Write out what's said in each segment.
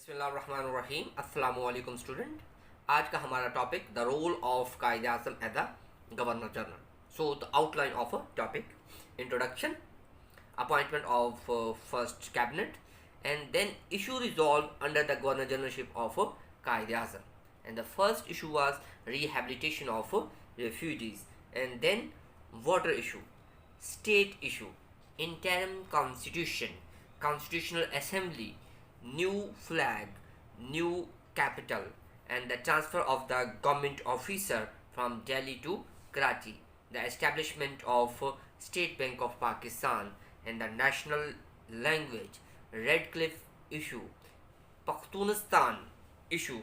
बिस्मिल्लाहिर्रहमानिर्रहीम। अस्सलाम वालेकुम स्टूडेंट। आज का हमारा topic the role of Quaid Azam as the governor general. So the outline of a topic, introduction, appointment of first cabinet, and then issue resolved under the governor generalship of Quaid Azam. And the first issue was rehabilitation of refugees, and then water issue, state issue, interim constitution, constitutional assembly, new flag, new capital, and the transfer of the government officer from Delhi to Karachi, the establishment of State Bank of Pakistan, and the national language, Redcliffe issue, Pakhtunistan issue,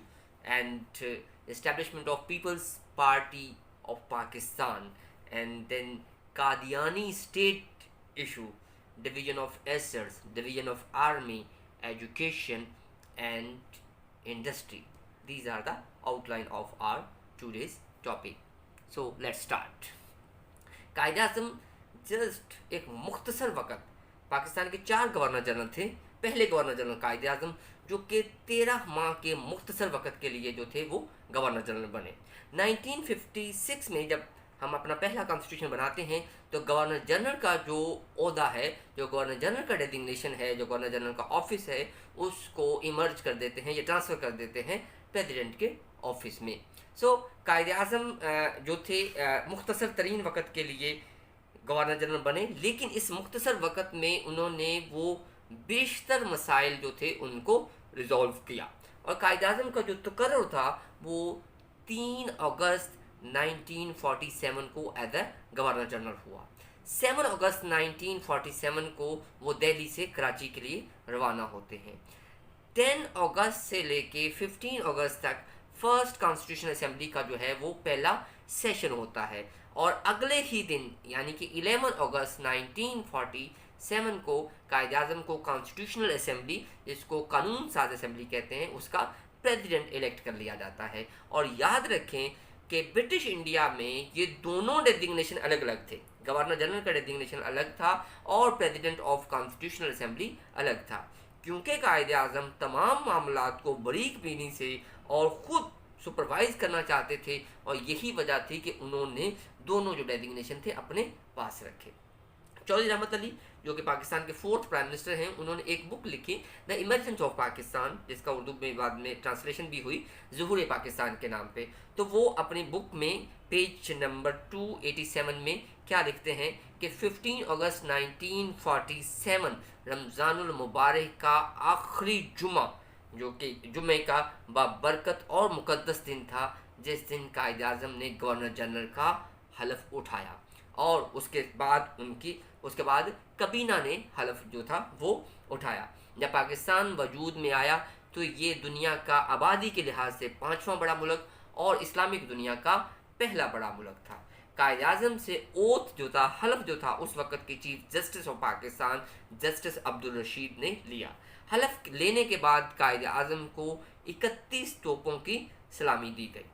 and establishment of People's Party of Pakistan, and then Qadiani state issue, division of assets, division of army, education, and industry. These are the outline of our today's topic. So let's start. Quaid Azam just एक मुख्तसर वक़्त, पाकिस्तान के 4 governor general थे। पहले governor general कायद आज़म, जो कि 13 माह के मुख्तसर वक़्त के लिए जो थे वो गवर्नर जनरल बने। 1956 में जब हम अपना पहला कॉन्स्टिट्यूशन बनाते हैं तो गवर्नर जनरल का जो ओहदा है, जो गवर्नर जनरल का डेजिग्नेशन है, जो गवर्नर जनरल का ऑफिस है, उसको इमर्ज कर देते हैं या ट्रांसफ़र कर देते हैं प्रेसिडेंट के ऑफिस में। सो कायद आज़म जो थे मुख्तसर तरीन वक़्त के लिए गवर्नर जनरल बने, लेकिन इस मुख्तसर वक़्त में उन्होंने वो बेशतर मसाइल जो थे उनको रिजॉल्व किया। और कायद आज़म का जो तकर्रुर था वो 3 अगस्त 1947 को एज ए गवर्नर जनरल हुआ। 7 अगस्त 1947 को वो दिल्ली से कराची के लिए रवाना होते हैं। 10 अगस्त से लेके 15 अगस्त तक फर्स्ट कॉन्स्टिट्यूशन असेंबली का जो है वो पहला सेशन होता है, और अगले ही दिन यानी कि 11 अगस्त 1947 को कायद आज़म को कॉन्स्टिट्यूशनल असेंबली, जिसको कानून साज असेंबली कहते हैं, उसका प्रेसिडेंट इलेक्ट कर लिया जाता है। और याद रखें कि ब्रिटिश इंडिया में ये दोनों डेजिग्नेशन अलग अलग थे। गवर्नर जनरल का डेजिग्नेशन अलग था और प्रेसिडेंट ऑफ कॉन्स्टिट्यूशनल असेंबली अलग था, क्योंकि कायद आज़म तमाम मामलात को बारीक बीनी से और ख़ुद सुपरवाइज करना चाहते थे, और यही वजह थी कि उन्होंने दोनों जो डेजिग्नेशन थे अपने पास रखे। चौधरी रहमत अली, जो कि पाकिस्तान के 4th प्राइम मिनिस्टर हैं, उन्होंने एक बुक लिखी द इमर्जेंस ऑफ पाकिस्तान, जिसका उर्दू में बाद में ट्रांसलेशन भी हुई ज़ुहूर पाकिस्तान के नाम पे। तो वो अपनी बुक में पेज नंबर 287 में क्या लिखते हैं कि 15 अगस्त 1947 रमज़ानुल मुबारक का आखिरी जुमा, जो कि जुमे का बाबरकत और मुक़द्दस दिन था, जिस दिन कायद आज़म ने गवर्नर जनरल का हलफ उठाया, और उसके बाद कबीना ने हलफ जो था वो उठाया। जब पाकिस्तान वजूद में आया तो ये दुनिया का आबादी के लिहाज से 5वां बड़ा मुल्क और इस्लामिक दुनिया का पहला बड़ा मुल्क था। कायद आज़म से ओथ जो था, हलफ जो था, उस वक़्त के chief justice of Pakistan justice Abdul Rashid ने लिया। हलफ लेने के बाद कायद आज़म को 31 तोपों की सलामी दी गई।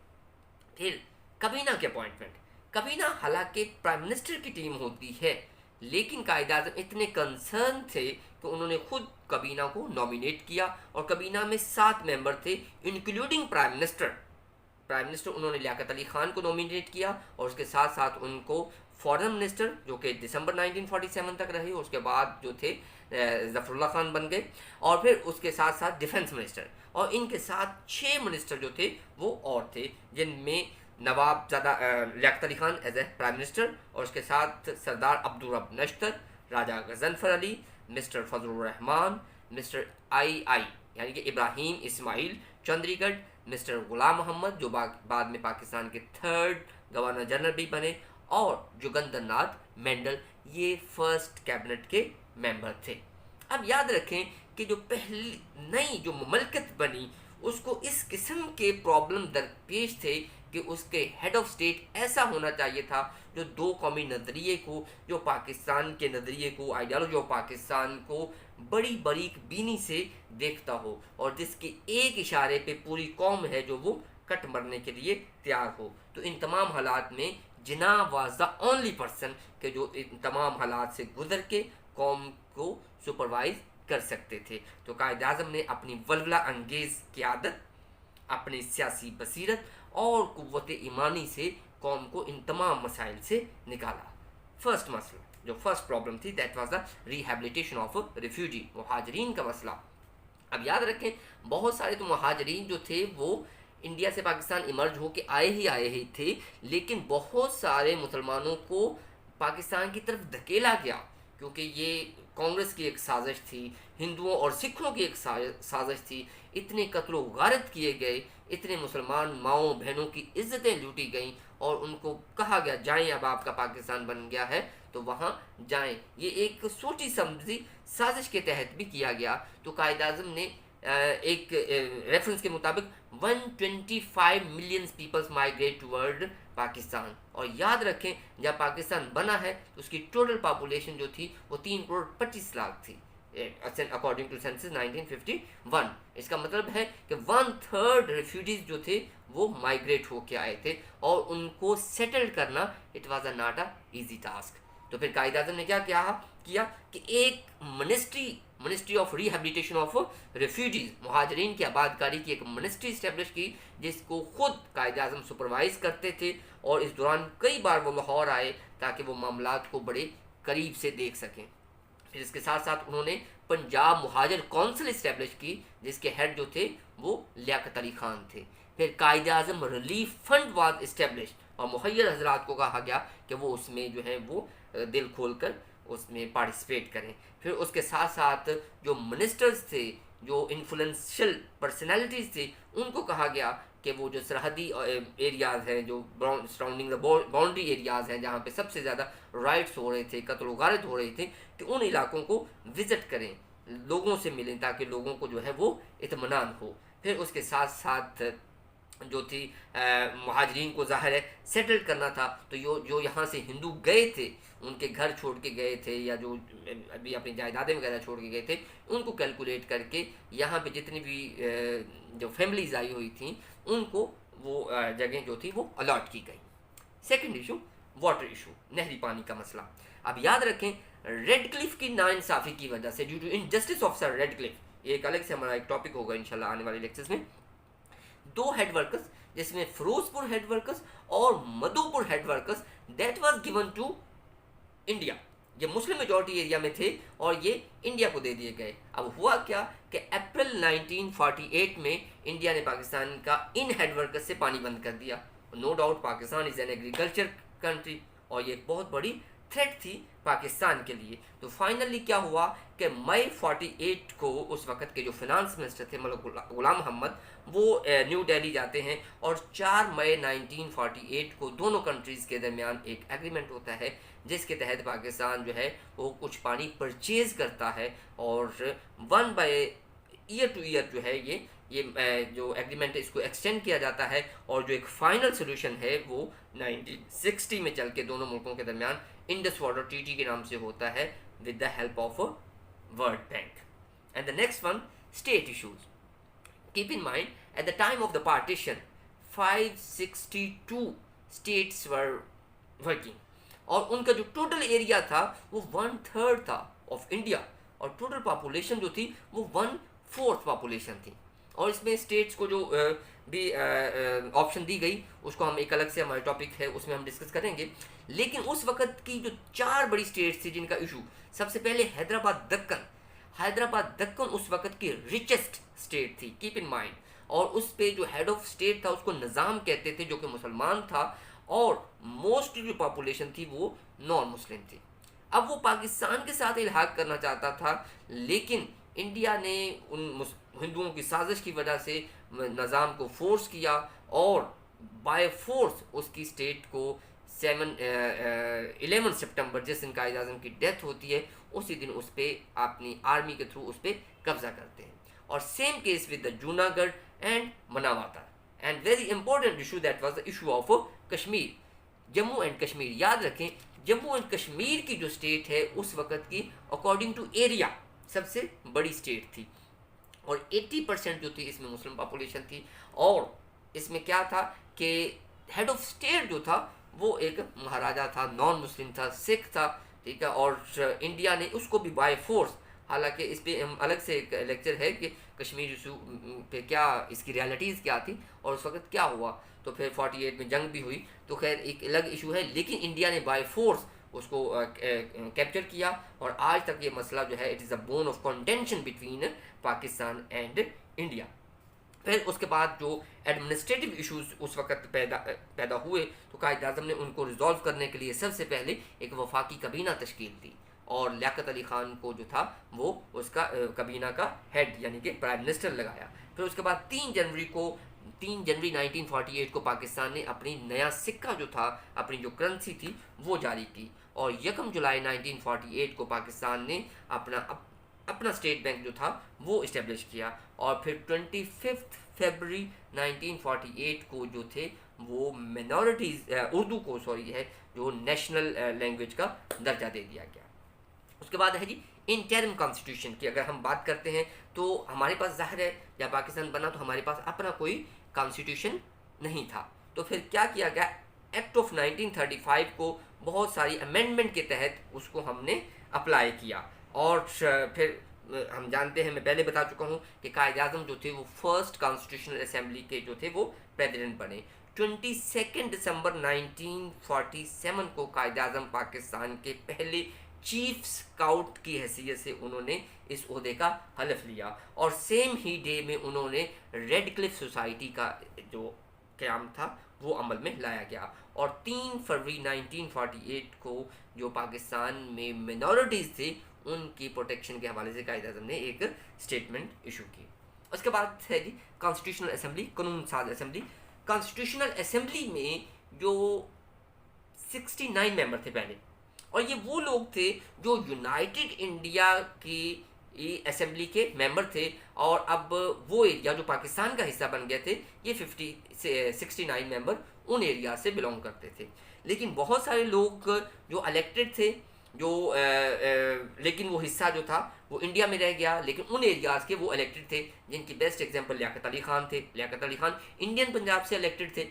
फिर कबीना के अपॉइंटमेंट। कबीना हालांकि प्राइम मिनिस्टर की टीम होती है, लेकिन कायद आज़म इतने कंसर्न थे कि उन्होंने खुद कबीना को नॉमिनेट किया, और कबीना में 7 मेंबर थे इंक्लूडिंग प्राइम मिनिस्टर उन्होंने लियाकत अली ख़ान को नॉमिनेट किया, और उसके साथ साथ उनको फॉरेन मिनिस्टर, जो कि दिसंबर 1947 तक रहे, उसके बाद जो थे ज़फ़रुल्लाह खान बन गए, और फिर उसके साथ साथ डिफेंस मिनिस्टर, और इनके साथ 6 मिनिस्टर जो थे वो और थे, जिनमें Nawab Liaquat Ali Khan as a prime minister, और उसके साथ Sardar Abdul Rab Nishtar, Raja Ghazanfar Ali, mister Fazlur Rahman, mister I यानी कि इब्राहिम इस्माइल चंद्रीगढ़, मिस्टर गुलाम मोहम्मद, जो बाद में पाकिस्तान के 3rd गवर्नर जनरल भी बने, और जोगिंदरनाथ मेंडल, ये फर्स्ट कैबिनेट के मेंबर थे। अब याद रखें कि जो पहली नई जो ममलकत बनी, उसको इस किस्म के प्रॉब्लम दरपेश थे कि उसके हेड ऑफ स्टेट ऐसा होना चाहिए था जो 2 कौमी नज़रिए को, जो पाकिस्तान के नज़रिए को, आइडियालॉजी ऑफ पाकिस्तान को बड़ी बारीक बीनी से देखता हो, और जिसके एक इशारे पे पूरी कौम है जो वो कट मरने के लिए तैयार हो। तो इन तमाम हालात में जिना वाज द ओनली पर्सन के जो इन तमाम हालात से गुजर के कौम को सुपरवाइज कर सकते थे। तो कायद आज़म ने अपनी वल्वला अंगेज़ क़यादत, अपनी सियासी बसीरत और क़ुव्वत ईमानी से कौम को इन तमाम मसाइल से निकाला। फर्स्ट मसला, जो फर्स्ट प्रॉब्लम थी, that was the rehabilitation of refugee, मुहाजिरीन का मसला। अब याद रखें, बहुत सारे तो मुहाजिरीन जो थे वो इंडिया से पाकिस्तान इमर्ज होके आए ही थे, लेकिन बहुत सारे मुसलमानों को पाकिस्तान की तरफ धकेला गया, क्योंकि ये कांग्रेस की एक साजिश थी, हिंदुओं और सिखों की एक साजिश थी। इतने कत्लो गारत किए गए, इतने मुसलमान माओ बहनों की इज्जतें लूटी गईं और उनको कहा गया जाएं, अब आपका पाकिस्तान बन गया है तो वहाँ जाएं। ये एक सोची समझी साजिश के तहत भी किया गया। तो कायद आज़म ने एक रेफरेंस के मुताबिक 125 million peoples migrate toward Pakistan. और याद रखें, जब पाकिस्तान बना है तो उसकी टोटल पॉपुलेशन जो थी वो 3 करोड़ 25 लाख थी, अकॉर्डिंग टू सेंसस 1951। इसका मतलब है कि 1/3 रेफ्यूजीज जो थे वो माइग्रेट होके आए थे और उनको सेटल करना it was a not a easy task. तो फिर कायद आज़म ने क्या किया कि एक ministry of rehabilitation of refugees, मुहाजिरीन की आबादकारी की एक मिनिस्ट्री इस्टेब्लिश की, जिसको खुद कायद आज़म सुपरवाइज करते थे। और इस दौरान कई बार वो लाहौर आए ताकि वो मामलात को बड़े करीब से देख सकें। फिर इसके साथ साथ उन्होंने पंजाब मुहाजिर कौंसिल इस्टेब्लिश की, जिसके हेड जो थे वो लियाकत अली खान थे। फिर कायद आज़म रिलीफ फंड वाज इस्टेब्लिश और मुहैयर हजरात को कहा गया कि वो उसमें जो है वो दिल खोल कर उसमें पार्टिसिपेट करें। फिर उसके साथ साथ जो मिनिस्टर्स थे, जो इन्फ्लुएंशियल पर्सनैलिटीज़ थे, उनको कहा गया कि वो जो सरहदी एरियाज़ हैं, जो सराउंडिंग द बाउंड्री एरियाज़ हैं, जहाँ पे सबसे ज़्यादा राइट्स हो रहे थे, कत्ल गारत हो रही थी, कि उन इलाकों को विज़िट करें, लोगों से मिलें, ताकि लोगों को जो है वो इत्मीनान हो। फिर उसके साथ साथ जो थी मुहाजिरीन को ज़ाहिर है सेटल करना था, तो जो यहाँ से हिंदू गए थे, उनके घर छोड़ के गए थे या जो अभी अपनी जायदादें वगैरह छोड़ के गए थे, उनको कैलकुलेट करके यहाँ पे जितनी भी जो फैमिलीज आई हुई थी उनको वो जगह जो थी वो अलॉट की गई। सेकंड इशू, वाटर इशू, नहरी पानी का मसला। अब याद रखें, रेड क्लिफ की नाइंसाफ़ी की वजह से, due to injustice of Sir Radcliffe, एक अलग से हमारा एक टॉपिक होगा इंशाल्लाह आने वाले लेक्चर्स में, 2 हेड वर्कर्स, जिसमें फिरोजपुर हेड वर्कर्स और Madhupur head workers, that was given to India. ये मुस्लिम मेजॉरिटी एरिया में थे और ये इंडिया को दे दिए गए। अब हुआ क्या कि अप्रैल 1948 में इंडिया ने पाकिस्तान का इन हेड वर्कर्स से पानी बंद कर दिया। No doubt Pakistan is an agriculture country और ये एक बहुत बड़ी थ्रेट थी पाकिस्तान के लिए। तो फाइनली क्या हुआ कि मई 48 को उस वक़्त के जो फिनांस मिनिस्टर थे मतलब गुलाम मोहम्मद, वो न्यू दिल्ली जाते हैं और 4 मई 1948 को दोनों कंट्रीज़ के दरमियान एक एग्रीमेंट होता है, जिसके तहत पाकिस्तान जो है वो कुछ पानी परचेज़ करता है और 1 बाय ईयर टू ईयर जो है ये जो एग्रीमेंट है इसको एक्सटेंड किया जाता है। और जो एक फाइनल सोल्यूशन है वो 1960 में चल के दोनों मुल्कों के दरमियान इंडस वाटर ट्रीटी के नाम से होता है, with the help of world bank. And the next one, state issues. Keep in mind, at the time of the partition 562 states were working और उनका जो टोटल एरिया था वो 1/3 था ऑफ इंडिया और टोटल पॉपुलेशन जो थी वो 1/4 पॉपुलेशन थी। और इसमें स्टेट्स को जो भी ऑप्शन दी गई उसको हम एक अलग से हमारे टॉपिक है उसमें हम डिस्कस करेंगे। लेकिन उस वक़्त की जो 4 बड़ी स्टेट्स थी जिनका इशू, सबसे पहले हैदराबाद दक्कन उस वक़्त की रिचेस्ट स्टेट थी, कीप इन माइंड। और उस पे जो हेड ऑफ स्टेट था उसको निज़ाम कहते थे, जो कि मुसलमान था और मोस्ट जो पॉपुलेशन थी वो नॉन मुस्लिम थी। अब वो पाकिस्तान के साथ इल्हाक करना चाहता था, लेकिन इंडिया ने उन हिंदुओं की साजिश की वजह से निज़ाम को फोर्स किया और बाय फोर्स उसकी स्टेट को 11 सितंबर, जिस दिन कायद आज़म की डेथ होती है, उसी दिन उस पर अपनी आर्मी के थ्रू उस पर कब्जा करते हैं। और same case with the Junagadh and Manavadar. And very important issue that was the issue of Kashmir, Jammu and Kashmir. याद रखें, जम्मू एंड कश्मीर की जो स्टेट है उस वक़्त की अकॉर्डिंग टू एरिया सबसे बड़ी स्टेट थी और 80% जो थी इसमें मुस्लिम पॉपुलेशन थी। और इसमें क्या था कि हेड ऑफ स्टेट जो था वो एक महाराजा था, नॉन मुस्लिम था, सिख था, ठीक है। और इंडिया ने उसको भी बाय फोर्स हालांकि इस पे हम अलग से एक लेक्चर है कि कश्मीर इशू पे क्या इसकी रियलिटीज़ क्या थी और उस वक्त क्या हुआ। तो फिर 48 में जंग भी हुई, तो खैर एक अलग इशू है, लेकिन इंडिया ने बाय फोर्स उसको कैप्चर किया और आज तक ये मसला जो है it is a bone of contention between Pakistan and India. फिर उसके बाद जो एडमिनिस्ट्रेटिव इश्यूज उस वक्त पैदा हुए, तो कायद आज़म ने उनको रिजॉल्व करने के लिए सबसे पहले एक वफाकी कबीना तश्कील दी और लियाकत अली ख़ान को जो था वो उसका कबीना का हेड यानी कि प्राइम मिनिस्टर लगाया। फिर उसके बाद 3 जनवरी 1948 को पाकिस्तान ने अपनी नया सिक्का जो था, अपनी जो करेंसी थी वो जारी की और 1 जुलाई 1948 को पाकिस्तान ने अपना स्टेट बैंक जो था वो इस्टेब्लिश किया और फिर 25 फरवरी 1948 को जो थे वो मिनॉरिटीज़ उर्दू को जो नेशनल लैंग्वेज का दर्जा दे दिया गया। उसके बाद है जी इंटरिम कॉन्स्टिट्यूशन की अगर हम बात करते हैं तो हमारे पास ज़ाहिर है जब पाकिस्तान बना तो हमारे पास अपना कोई कॉन्स्टिट्यूशन नहीं था। तो फिर क्या किया गया, एक्ट ऑफ 1935 को बहुत सारी अमेंडमेंट के तहत उसको हमने अप्लाई किया और फिर हम जानते हैं, मैं पहले बता चुका हूँ कि कायद आज़म जो थे वो फर्स्ट कॉन्स्टिट्यूशनल असेंबली के जो थे वो प्रेसिडेंट बने। 22 दिसंबर 1947 को कायद आज़म पाकिस्तान के पहले चीफ स्काउट की हैसियत से उन्होंने इस ओहदे का हलफ लिया और सेम ही डे में उन्होंने रेड क्लिफ सोसाइटी का जो क़याम था वो अमल में लाया गया और 3 फरवरी 1948 को जो पाकिस्तान में मिनॉरिटीज़ थे उनकी प्रोटेक्शन के हवाले से कायद आज़म ने एक स्टेटमेंट इशू की। उसके बाद है जी कॉन्स्टिट्यूशनल असेंबली, कानून साज असेंबली। कॉन्स्टिट्यूशनल असेंबली में जो 69 मेंबर थे पहले, और ये वो लोग थे जो यूनाइटेड इंडिया की असेंबली के मेंबर थे और अब वो एरिया जो पाकिस्तान का हिस्सा बन गए थे ये 69 मेंबर उन एरिया से बिलोंग करते थे। लेकिन बहुत सारे लोग जो इलेक्टेड थे जो लेकिन वो हिस्सा जो था वो इंडिया में रह गया, लेकिन उन एरियाज़ के वो इलेक्टेड थे, जिनकी बेस्ट एग्जांपल लियाकत अली ख़ान थे। लियाकत अली ख़ान इंडियन पंजाब से इलेक्टेड थे,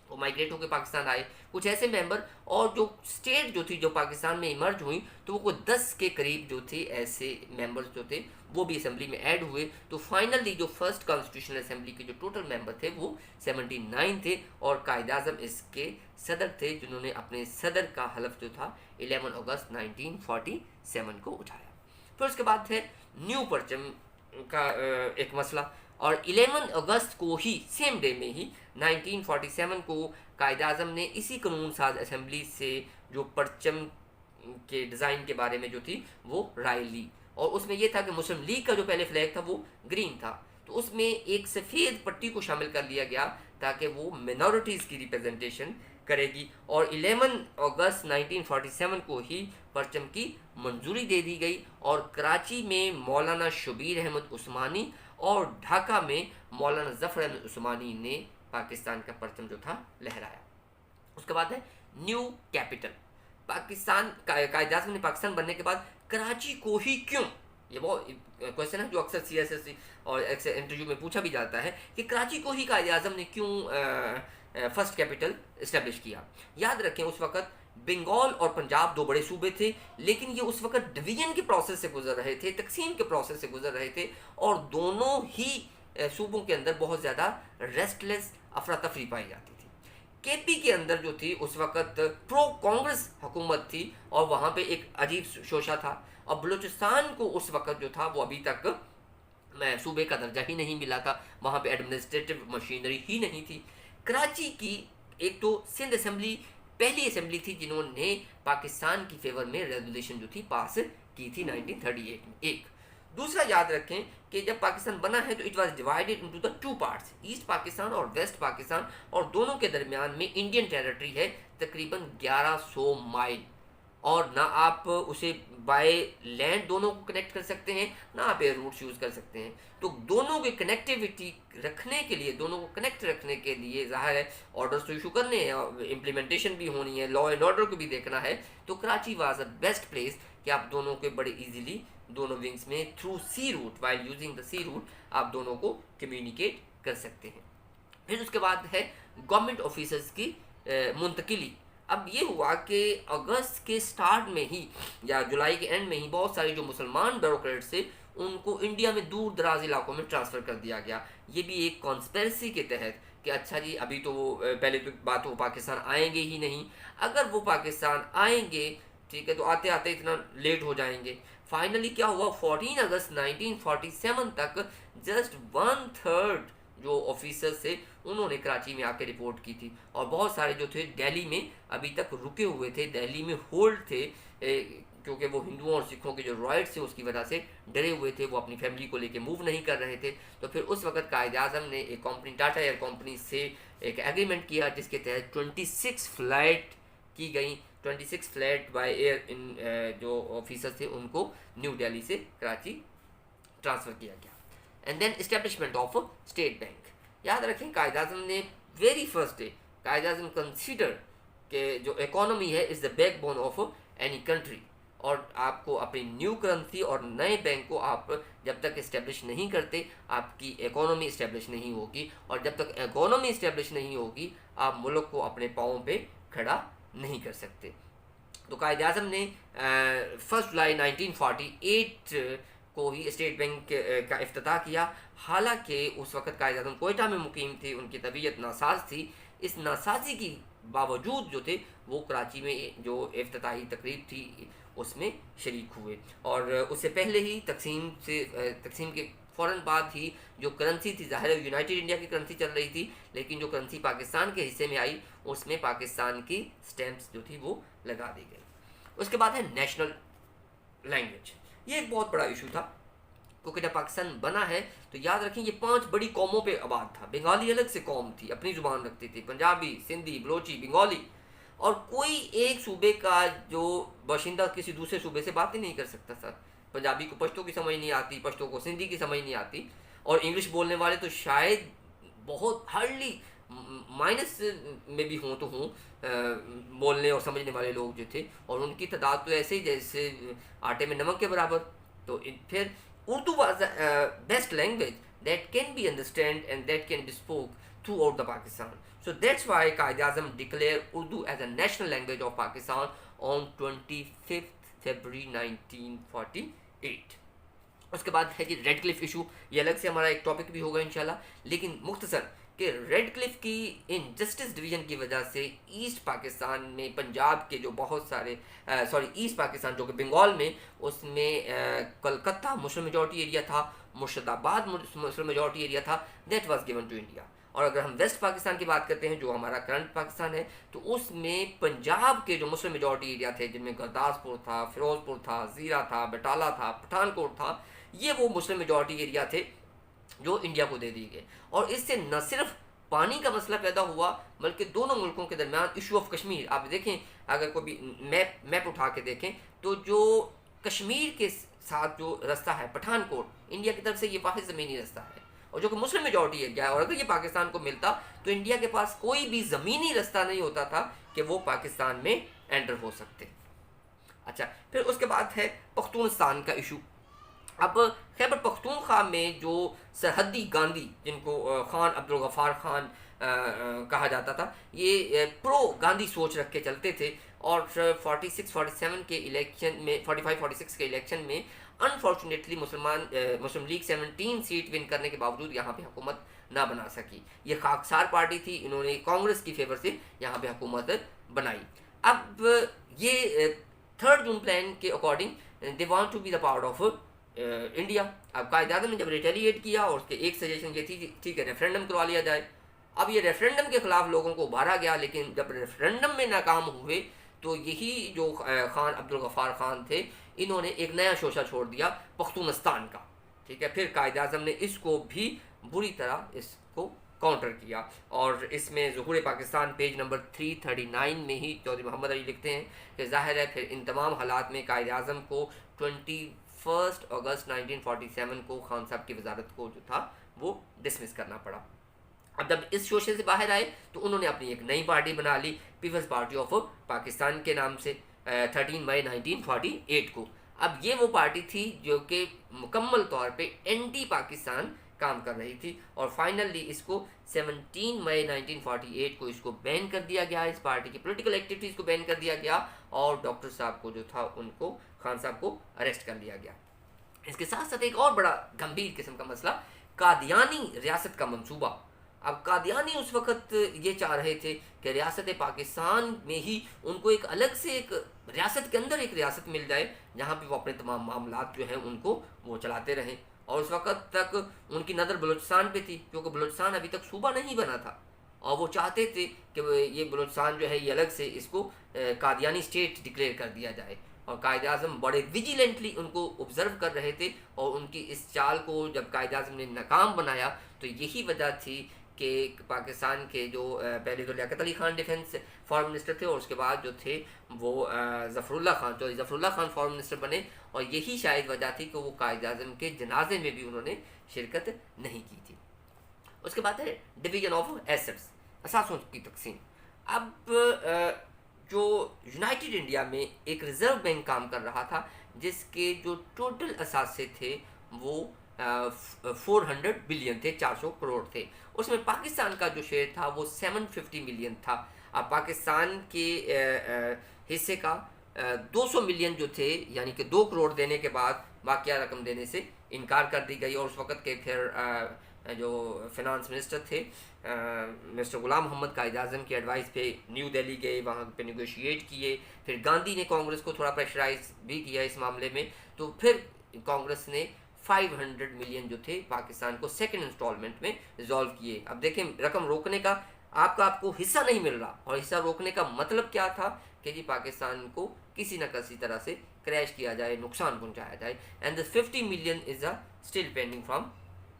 वो माइग्रेट होकर पाकिस्तान आए। कुछ ऐसे मेंबर और जो स्टेट जो थी जो पाकिस्तान में इमर्ज हुई तो वो 10 के करीब जो थे ऐसे मेंबर्स जो थे वो भी असेंबली में ऐड हुए। तो फाइनली जो फर्स्ट कॉन्स्टिट्यूशनल असेंबली के जो टोटल मेंबर थे वो 79 थे और कायद आज़म इसके सदर थे, जिन्होंने अपने सदर का हलफ जो था 11 अगस्त 1947 को उठाया। फिर उसके बाद है न्यू परचम का एक मसला और 11 अगस्त को ही सेम डे में ही 1947 को कायद आज़म ने इसी कानून साज असेंबली से जो परचम के डिज़ाइन के बारे में जो थी वो राय ली और उसमें यह था कि मुस्लिम लीग का जो पहले फ्लैग था वो ग्रीन था, तो उसमें एक सफ़ेद पट्टी को शामिल कर लिया गया ताकि वो मिनॉरिटीज़ की रिप्रेजेंटेशन करेगी और 11 अगस्त 1947 को ही परचम की मंजूरी दे दी गई और कराची में मौलाना शबीर अहमद उस्मानी और ढाका में मौलाना ज़फ़र अहमद उस्मानी ने पाकिस्तान का परचम जो था लहराया। उसके बाद है न्यू कैपिटल। पाकिस्तान कायद आज़म ने पाकिस्तान बनने के बाद कराची को ही क्यों, ये बहुत क्वेश्चन है जो अक्सर CSSC और अक्सर इंटरव्यू में पूछा भी जाता है कि कराची को ही कायद आज़म ने क्यों फर्स्ट कैपिटल इस्टेब्लिश किया। याद रखें उस वक़्त बंगाल और पंजाब 2 बड़े सूबे थे, लेकिन ये उस वक़्त डिवीज़न के प्रोसेस से गुजर रहे थे, तकसीम के प्रोसेस से गुजर रहे थे और दोनों ही सूबों के अंदर बहुत ज़्यादा रेस्टलेस अफरा तफरी पाई जाती थी। KP के अंदर जो थी उस वक़्त प्रो कांग्रेस हुकूमत थी और वहाँ पे एक अजीब शोशा था और बलूचिस्तान को उस वक़्त जो था वो अभी तक सूबे का दर्जा ही नहीं मिला था, वहाँ पे एडमिनिस्ट्रेटिव मशीनरी ही नहीं थी। कराची की एक तो सिंध असेंबली पहली असेंबली थी जिन्होंने पाकिस्तान की फेवर में रेजोल्यूशन जो थी पास की थी 1938 में। एक दूसरा याद रखें कि जब पाकिस्तान बना है तो it was divided into the 2 parts, east Pakistan और वेस्ट पाकिस्तान, और दोनों के दरमियान में इंडियन टेरिटरी है तकरीबन 1100 माइल और ना आप उसे बाय लैंड दोनों को कनेक्ट कर सकते हैं ना आप एयर रूट्स यूज़ कर सकते हैं। तो दोनों की कनेक्टिविटी रखने के लिए, दोनों को कनेक्ट रखने के लिए ज़ाहिर है ऑर्डर्स तो इशू करने हैं, इम्प्लीमेंटेशन भी होनी है, लॉ एंड ऑर्डर को भी देखना है। तो Karachi was a best place कि आप दोनों के बड़े इजीली दोनों विंग्स में through sea route, while using the sea route आप दोनों को कम्युनिकेट कर सकते हैं। फिर उसके बाद है गवर्नमेंट ऑफिसर्स की मुंतकिली। अब ये हुआ कि अगस्त के स्टार्ट में ही या जुलाई के एंड में ही बहुत सारे जो मुसलमान ब्यूरोक्रेट्स थे उनको इंडिया में दूर दराज इलाकों में ट्रांसफ़र कर दिया गया। ये भी एक कॉन्स्पेरेसी के तहत कि अच्छा जी अभी तो वो पहले तो बात वो पाकिस्तान आएंगे ही नहीं, अगर वो पाकिस्तान आएंगे ठीक है तो आते आते इतना लेट हो जाएंगे। फाइनली क्या हुआ, 14 अगस्त 1947 तक जस्ट 1/3 जो ऑफिसर्स थे उन्होंने कराची में आके रिपोर्ट की थी, और बहुत सारे जो थे दिल्ली में अभी तक रुके हुए थे, दिल्ली में होल्ड थे, क्योंकि वो हिंदुओं और सिखों के जो राइट्स थे उसकी वजह से डरे हुए थे, वो अपनी फैमिली को लेके मूव नहीं कर रहे थे। तो फिर उस वक्त कायद आज़म ने एक कंपनी टाटा एयर कंपनी से एक एग्रीमेंट किया जिसके तहत 26 फ्लाइट की गई, 26 फ्लाइट बाय एयर इन जो ऑफिसर्स थे उनको न्यू दिल्ली से कराची ट्रांसफ़र किया गया। And then establishment of state bank. याद रखें कायद आज़म ने very first day Quaid Azam consider कि जो इकोनॉमी है is the backbone of any country, और आपको अपनी न्यू करेंसी और नए बैंक को आप जब तक इस्टेब्लिश नहीं करते आपकी इकोनॉमी इस्टेब्लिश नहीं होगी, और जब तक इकोनॉमी इस्टेब्लिश नहीं होगी आप मुल्क को अपने पाँव पे खड़ा नहीं कर सकते। तो कायद आज़म ने 1 जुलाई 1948 को ही स्टेट बैंक का इफ्तिताह किया। हालांकि उस वक्त कायद आज़म कोयटा में मुकीम थे, उनकी तबीयत नासाज थी, इस नासाजी की बावजूद जो थे वो कराची में जो इफ्तिताही तकरीब थी उसमें शरीक हुए, और उससे पहले ही तकसीम के फ़ौरन बाद ही जो करेंसी थी, ज़ाहिर है यूनाइटेड इंडिया की करेंसी चल रही थी, लेकिन जो करेंसी पाकिस्तान के हिस्से में आई उसमें पाकिस्तान की स्टैम्प्स जो थी वो लगा दी गई। उसके बाद है नेशनल लैंग्वेज। ये एक बहुत बड़ा इशू था क्योंकि जब पाकिस्तान बना है तो याद रखें ये 5 बड़ी कौमों पे आबाद था। बंगाली अलग से कौम थी, अपनी ज़ुबान रखती थी, पंजाबी, सिंधी, बलोची, बंगाली, और कोई एक सूबे का जो बाशिंदा किसी दूसरे सूबे से बात ही नहीं कर सकता सर। पंजाबी को पश्तो की समझ नहीं आती, पश्तो को सिंधी की समझ नहीं आती, और इंग्लिश बोलने वाले तो शायद बहुत हार्डली माइनस में भी हों तो हों बोलने और समझने वाले लोग जो थे, और उनकी तादाद तो ऐसे ही जैसे आटे में नमक के बराबर। तो फिर Urdu was best language that can be understand and that can be spoke through out the Pakistan. So that's why Quaid Azam declared Urdu as a national language of Pakistan on 25th February 1948। उसके बाद है जी red Cliff issue, ये अलग से हमारा एक topic भी होगा इंशाल्लाह, लेकिन मुख्तसर कि रेड क्लिफ की इनजस्टिस डिवीज़न की वजह से ईस्ट पाकिस्तान में पंजाब के जो बहुत सारे ईस्ट पाकिस्तान जो कि बंगाल में उसमें कलकत्ता मुस्लिम मेजॉरिटी एरिया था, मुर्शिदाबाद मुस्लिम मेजॉरिटी एरिया था, that was given to India. और अगर हम वेस्ट पाकिस्तान की बात करते हैं जो हमारा करंट पाकिस्तान है तो उसमें पंजाब के जो मुस्लिम मेजॉरिटी एरिया थे जिनमें गुरदासपुर था, फिरोजपुर था, ज़ीरा था, बटाला था, पठानकोट था, ये वो मुस्लिम मेजॉरिटी एरिया थे जो इंडिया को दे दिए गए। और इससे न सिर्फ पानी का मसला पैदा हुआ बल्कि दोनों मुल्कों के दरमियान इशू ऑफ कश्मीर, आप देखें अगर कोई भी मैप उठा के देखें तो जो कश्मीर के साथ जो रास्ता है पठानकोट, इंडिया की तरफ से ये वाहिद ज़मीनी रास्ता है और जो कि मुस्लिम मेजॉरिटी एरिया है, और अगर ये पाकिस्तान को मिलता तो इंडिया के पास कोई भी ज़मीनी रास्ता नहीं होता था कि वो पाकिस्तान में एंटर हो सकते। अच्छा, फिर उसके बाद है पख्तूनस्तान का इशू। अब खैबर पख्तूनख्वा में जो सरहदी गांधी जिनको खान अब्दुल गफ्फार खान कहा जाता था, ये प्रो गांधी सोच रख के चलते थे, और 46-47 के इलेक्शन में 45-46 के इलेक्शन में अनफॉर्चुनेटली मुस्लिम लीग 17 सीट विन करने के बावजूद यहाँ पे हुकूमत ना बना सकी। ये खाकसार पार्टी थी, इन्होंने कांग्रेस की फेवर से यहाँ पे हुकूमत बनाई। अब ये 3 जून प्लान के according they want to be the part of India. अब कायद आज़म ने जब रिटेलिएट किया और उसके एक सजेशन ये थी ठीक है रेफरेंडम करवा लिया जाए। अब ये रेफरेंडम के ख़िलाफ़ लोगों को उभारा गया, लेकिन जब रेफरेंडम में नाकाम हुए तो यही जो खान अब्दुल गफ्फार खान थे इन्होंने एक नया शोशा छोड़ दिया पख्तूनस्तान का, ठीक है। फिर कायद आज़म ने इसको भी बुरी तरह इसको काउंटर किया, और इसमें ज़ुहूर पाकिस्तान पेज नंबर 339 में ही चौधरी मोहम्मद अली लिखते हैं कि जाहिर है फिर इन तमाम हालात में कायद आज़म को 21 अगस्त 1947 को खान साहब की वजारत को जो था वो डिसमिस करना पड़ा। अब जब इस शोशे से बाहर आए तो उन्होंने अपनी एक नई पार्टी बना ली, पीपल्स पार्टी ऑफ पाकिस्तान के नाम से 13 मई 1948 को। अब ये वो पार्टी थी जो कि मुकम्मल तौर पे एंटी पाकिस्तान काम कर रही थी और फाइनली इसको 17 मई 1948 को इसको बैन कर दिया गया, इस पार्टी की पॉलिटिकल एक्टिविटीज़ को बैन कर दिया गया और डॉक्टर साहब को जो था उनको, खान साहब को अरेस्ट कर लिया गया। इसके साथ साथ एक और बड़ा गंभीर किस्म का मसला, कादियानी रियासत का मंसूबा। अब कादियानी उस वक़्त ये चाह रहे थे कि रियासत पाकिस्तान में ही उनको एक अलग से एक रियासत के अंदर एक रियासत मिल जाए जहाँ पे वो अपने तमाम मामलात जो हैं उनको वो चलाते रहें। और उस वक़्त तक उनकी नज़र बलूचिस्तान पे थी क्योंकि बलूचिस्तान अभी तक सूबा नहीं बना था और वो चाहते थे कि ये बलूचिस्तान जो है ये अलग से इसको कादियानी स्टेट डिक्लेयर कर दिया जाए। और कायद आज़म बड़े विजिलेंटली उनको ऑब्ज़र्व कर रहे थे और उनकी इस चाल को जब कायद आज़म ने नाकाम बनाया तो यही वजह थी कि पाकिस्तान के जो पहले तो Liaquat Ali Khan defence foreign minister थे और उसके बाद जो थे वो ज़फ़रुल्लाह खान फॉरेन मिनिस्टर बने और यही शायद वजह थी कि वो कायद आज़म के जनाजे में भी उन्होंने शिरकत नहीं की थी। उसके बाद है डिवीज़न ऑफ एसेट्स, असासों की तकसीम। अब जो यूनाइटेड इंडिया में एक रिज़र्व बैंक काम कर रहा था जिसके जो टोटल असासे थे वो 400 बिलियन थे, 400 करोड़ थे। उसमें पाकिस्तान का जो शेयर था वो 750 मिलियन था। अब पाकिस्तान के हिस्से का 200 मिलियन जो थे यानी कि 2 करोड़ देने के बाद बाकिया रकम देने से इनकार कर दी गई और उस वक़्त के फिर जो फिनांस मिनिस्टर थे मिस्टर गुलाम मोहम्मद कायद आज़म की एडवाइस पे न्यू दिल्ली गए, वहाँ पे निगोशिएट किए। फिर गांधी ने कांग्रेस को थोड़ा प्रेशराइज भी किया इस मामले में, तो फिर कांग्रेस ने 500 मिलियन जो थे पाकिस्तान को सेकंड इंस्टॉलमेंट में रिजॉल्व किए। अब देखें, रकम रोकने का आपको हिस्सा नहीं मिल रहा और हिस्सा रोकने का मतलब क्या था कि जी पाकिस्तान को किसी न किसी तरह से क्रैश किया जाए, नुकसान पहुंचाया जाए। And the 50 million is a still pending from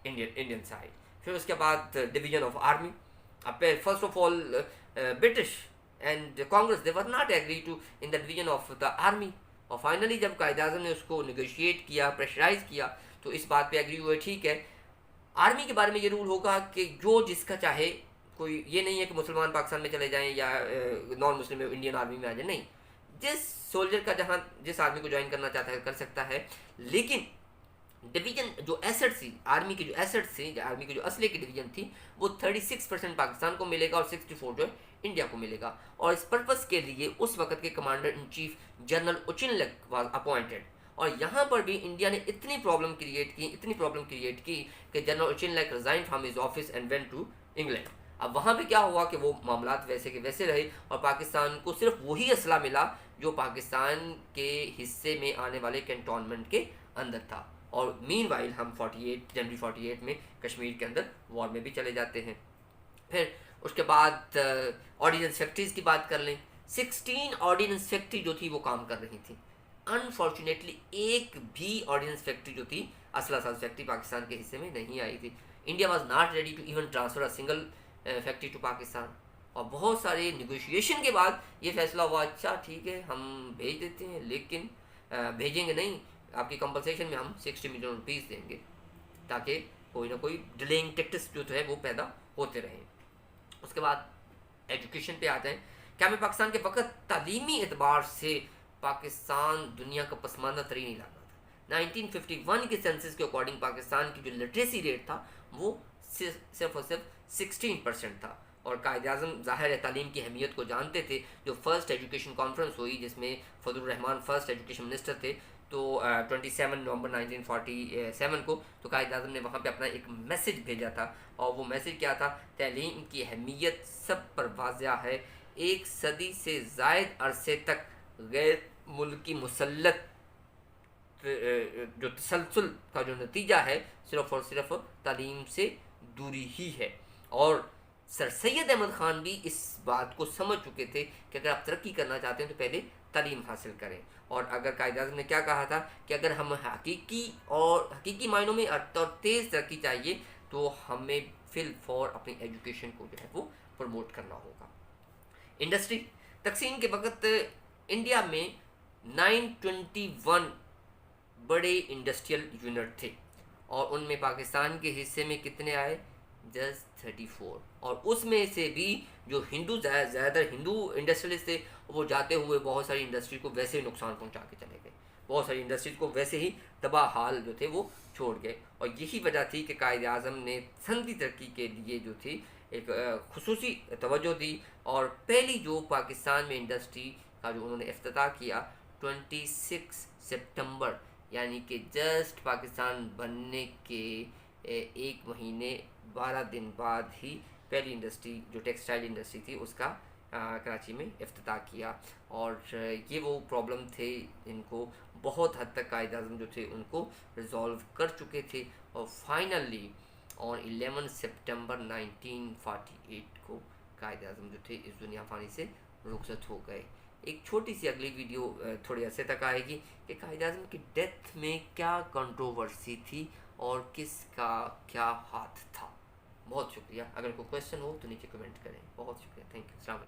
Indian side. फिर उसके बाद डिवीजन ऑफ आर्मी। अब first of all British and Congress they were not agree to in the division of the army और फाइनली जब कायद आज़म ने उसको निगोशिएट किया, pressurise किया तो इस बात पे एग्री हुए ठीक है आर्मी के बारे में ये रूल होगा कि जो जिसका चाहे, कोई ये नहीं है कि मुसलमान पाकिस्तान में चले जाएं या नॉन मुस्लिम इंडियन आर्मी में आ जाए, नहीं, जिस सोल्जर का जहाँ जिस आर्मी को ज्वाइन करना चाहता है कर सकता है। लेकिन डिवीजन जो एसेट्स थी, आर्मी की जो एसेट्स थी, आर्मी की जो असले की डिवीजन थी वो 36% पाकिस्तान को मिलेगा और 64 जो है इंडिया को मिलेगा। और इस पर्पज़ के लिए उस वक्त के commander in chief General Auchinleck was appointed और यहाँ पर भी इंडिया ने इतनी प्रॉब्लम क्रिएट की कि General Auchinleck resign from his office and went to England. अब वहाँ पे क्या हुआ कि वो मामलात वैसे के वैसे रहे और पाकिस्तान को सिर्फ वही असला मिला जो पाकिस्तान के हिस्से में आने वाले कैंटोनमेंट के अंदर था। और मीनवाइल हम जनवरी 48 में कश्मीर के अंदर वॉर में भी चले जाते हैं। फिर उसके बाद ऑर्डिनेंस फैक्ट्रीज़ की बात कर लें, 16 ऑर्डिनेंस फैक्ट्री जो थी वो काम कर रही थी। अनफॉर्चुनेटली एक भी ऑर्डिनेंस फैक्ट्री जो थी, असला साज फैक्ट्री, पाकिस्तान के हिस्से में नहीं आई थी। India was not ready to even transfer a single factory to Pakistan और बहुत सारे निगोशिएशन के बाद ये फैसला हुआ, अच्छा ठीक है हम भेज देते हैं लेकिन भेजेंगे नहीं, आपकी कंपनसेशन में हम 60 मिलियन रुपीज़ देंगे ताकि कोई ना कोई डिलेइंग टैक्टिक्स जो है वो पैदा होते रहें। उसके बाद एजुकेशन पे आते हैं। क्या हमें पाकिस्तान के वक्त तालीमी एतबार से पाकिस्तान दुनिया का पसमानदा तरीन इलाका था। 1951 के सेंसस के अकॉर्डिंग पाकिस्तान की जो लिटरेसी रेट था वो सिर्फ और सिर्फ 16% था और कायद आज़म ज़ाहिर है तालीम की अहमियत को जानते थे। जो फर्स्ट एजुकेशन कॉन्फ्रेंस हुई जिसमें Fazlur Rahman first education minister थे, तो 27 नवंबर 1947 को तो कायद आज़म ने वहाँ पे अपना एक मैसेज भेजा था और वो मैसेज क्या था, तालीम की अहमियत सब पर वाज़िया है। 1 सदी से ज़ायद अरसे तक गैर मुल्की मुसल्लत जो तसलसल का जो नतीजा है सिर्फ और सिर्फ तालीम से दूरी ही है। और सर सैयद अहमद ख़ान भी इस बात को समझ चुके थे कि अगर आप तरक्की करना चाहते हैं तो पहले तालीम हासिल करें। और अगर कायद आज़म ने क्या कहा था कि अगर हम हकीकी मायनों में तेज़ तरक्की चाहिए तो हमें फिल फॉर अपनी एजुकेशन को जो है वो प्रमोट करना होगा। इंडस्ट्री तकसीम के वक्त इंडिया में 921 बड़े इंडस्ट्रियल यूनिट थे और उनमें पाकिस्तान के हिस्से में कितने आए, जस्ट 34। और उसमें से भी जो ज़्यादातर हिंदू इंडस्ट्रियलिस्ट थे वो जाते हुए बहुत सारी इंडस्ट्री को वैसे ही नुकसान पहुंचा के चले गए। बहुत सारी इंडस्ट्रीज को वैसे ही तबाह हाल जो थे वो छोड़ गए। और यही वजह थी कि कायद आज़म ने सनदी तरक्की के लिए जो थी एक खुसूसी तवज्जो दी, और पहली जो पाकिस्तान में इंडस्ट्री का जो उन्होंने इफ्तिताह किया 26 सितंबर, यानी कि जस्ट पाकिस्तान बनने के 1 महीने 12 दिन बाद ही पहली इंडस्ट्री जो टेक्सटाइल इंडस्ट्री थी उसका कराची में इफ्तिताह किया। और ये वो प्रॉब्लम थे इनको बहुत हद तक कायद आज़म जो थे उनको रिजॉल्व कर चुके थे, और फाइनली ऑन 11 सितंबर 1948 को कायद आज़म जो थे इस दुनिया फानी से रुखसत हो गए। एक छोटी सी अगली वीडियो थोड़ी अरसे तक आएगी कि कायद आज़म की डेथ में क्या कंट्रोवर्सी थी और किसका क्या हाथ था। बहुत शुक्रिया। अगर कोई क्वेश्चन हो तो नीचे कमेंट करें। बहुत शुक्रिया। Thank you. अस्सलाम वालेकुम।